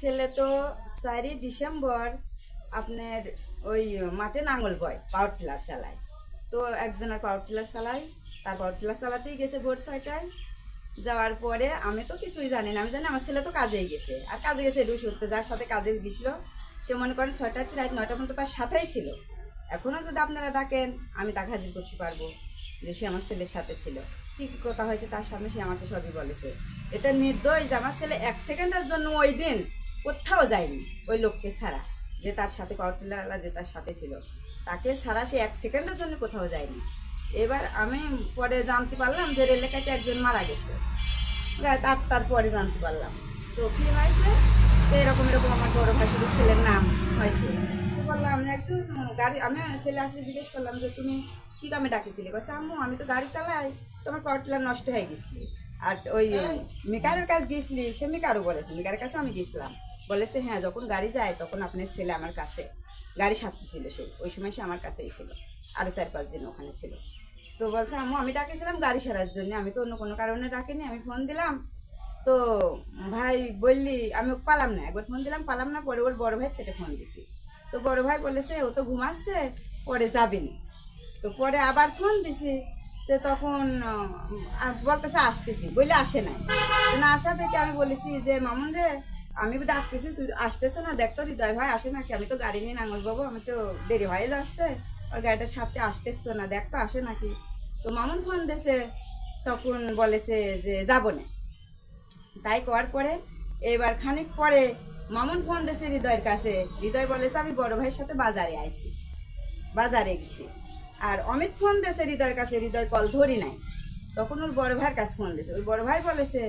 ছেলে তো 4ই ডিসেম্বর আপনার ওই মাঠে নাঙল বয়, পাওয়ার টিলার চালায়। তো একজনের পাওয়ার টিলার চালায়, তার পাওয়ার টিলার চালাতেই গেছে ভোর 6টায়। যাওয়ার পরে আমি তো কিছুই জানি না, আমি জানি আমার ছেলে তো কাজেই গেছে, আর কাজে গেছে এটু সত্যি, যার সাথে কাজে গেছিলো সে মনে করেন 6টা থেকে রাত 9টা পর্যন্ত তার সাথেই ছিল। এখনও যদি আপনারা ডাকেন আমি তাকে হাজির করতে পারবো যে সে আমার ছেলের সাথে ছিল। কী কী কথা হয়েছে তার সামনে সে আমাকে সবই বলেছে। এটা নির্দোষ যে আমার ছেলে 1 সেকেন্ডের জন্য ওই দিন কোথাও যায়নি ওই লোককে ছাড়া, যে তার সাথে পাওয়ার টিলারওয়ালা যে তার সাথে ছিল তাকে ছাড়া সে 1 সেকেন্ডের জন্য কোথাও যায়নি। এবার আমি পরে জানতে পারলাম যে রেল এলাকাতে একজন মারা গেছে, রাত 8টার পরে জানতে পারলাম। তো কী হয়েছে, তো এরকম এরকম আমার বড় ভাই শুধু ছেলের নাম হয়েছে। তো বললাম একজন গাড়ি, আমি ছেলে আসলে জিজ্ঞেস করলাম যে তুমি কী কামে ডাকিছিলে? কাছে আম্মু আমি তো গাড়ি চালাই, তোমার পাওয়ার টিলার নষ্ট হয়ে গেছিলি, আর ওই মেকারের কাছে গিয়েছিলি, সে মেকারও বলেছে, মেকারের কাছে আমি গেছিলাম। বলেছে হ্যাঁ যখন গাড়ি যায় তখন আপনার ছেলে আমার কাছে গাড়ি সাথে ছিল, সে ওই সময় সে আমার কাছেই ছিল, আরও 4-5 জন ওখানে ছিল। তো বলছে আম্মু আমি ডাকেছিলাম গাড়ি সারার জন্য, আমি তো অন্য কোনো কারণে ডাকিনি, আমি ফোন দিলাম। তো ভাই বললি আমি ওকে পালাম না, একবার ফোন দিলাম পালাম না, পরে ওর বড় ভাই সেটা ফোন দিছি। তো বড় ভাই বলেছে ও তো ঘুমাচ্ছে, পরে যাবেনি। তো পরে আবার ফোন দিছি, তো তখন বলতেছে আসতেছি, বলে আসে নাই। তো না আসা থেকে আমি বলেছি যে মামুন রে আমি ডাকতেছি তুই আসতেছে না, দেখ তো হৃদয় ভাই আসে নাকি, আমি তো গাড়ি নিয়ে নাঙল বাবু, আমি তো দেরি হয়ে যাচ্ছে, আর গাড়িটার সাথে আসতেছ তো না, দেখ তো আসে নাকি। তো মামুন ফোন দিয়েছে, তখন বলেছে যে যাবো না। তাই করার পরে এবার খানিক পরে মামুন ফোন দিয়েছে হৃদয়ের কাছে, হৃদয় বলেছে আমি বড় ভাইয়ের সাথে বাজারে আইছি, বাজারে গেছি। আর অমিত ফোন দিয়েছে হৃদয়ের কাছে, হৃদয় কল ধরি নাই। তখন ওর বড় ভাইয়ের কাছে ফোন দিয়েছে, ওর বড় ভাই বলেছে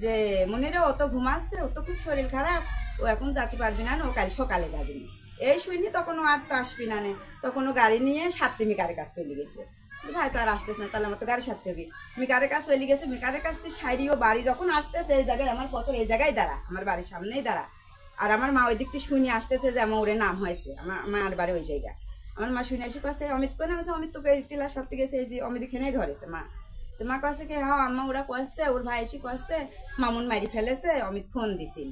যে মনিরে ও তো ঘুমাচ্ছে, ও তো খুব শরীর খারাপ, ও এখন যেতে পারবি না, ও কাল সকালে যাবি না। এই শুনি তখন ও আর তো আসবি না, তখন ও গাড়ি নিয়ে সাতটি মিকারের কাছে চলে গেছে। ভাই তো আর আসতেছ না, তাহলে আমার তো গাড়ি সারতে হবে। মিকারের কাছে চলে গেছে, মিকারের কাছ থেকে সাইরি ও বাড়ি যখন আসতেছে এই জায়গায় আমার পথর এই জায়গায় দাঁড়া, আমার বাড়ির সামনেই দাঁড়া। আর আমার মা ওই দিক থেকে শুনে আসতেছে যে আমার ওরে নাম হয়েছে, আমার মার বাড়ি ওই জায়গায়। আমার মা শুনে এসে কাছে অমিত করে আছে, অমিত তোকে টিলার সাথে গেছে, এই যে অমিত এখানেই ধরেছে মা। তো মা কাছে কি হ্যাঁ আম্মা ওরা কষছে, ওর ভাই এসে কষছে, মামুন মারি ফেলেছে, অমিত ফোন দিছিল।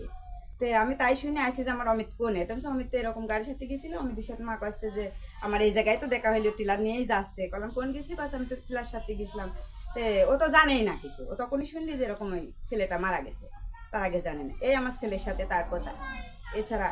তো আমি তাই শুনে আসি যে আমার অমিত কোনে, তখন অমিত তো এরকম গাড়ির সাথে গেছিল, অমিতের সাথে মা কষছে যে আমার এই জায়গায় তো দেখা হইলো টিলার নিয়েই যাচ্ছে, কলাম কোন গেছিলি, কাছে আমি তো টিলার সাথে গেছিলাম। তো ও তো জানেই না কিছু, ও তখনই শুনলি যে এরকম ওই ছেলেটা মারা গেছে, তার আগে জানে না। এই আমার ছেলের সাথে তার কথা, এছাড়া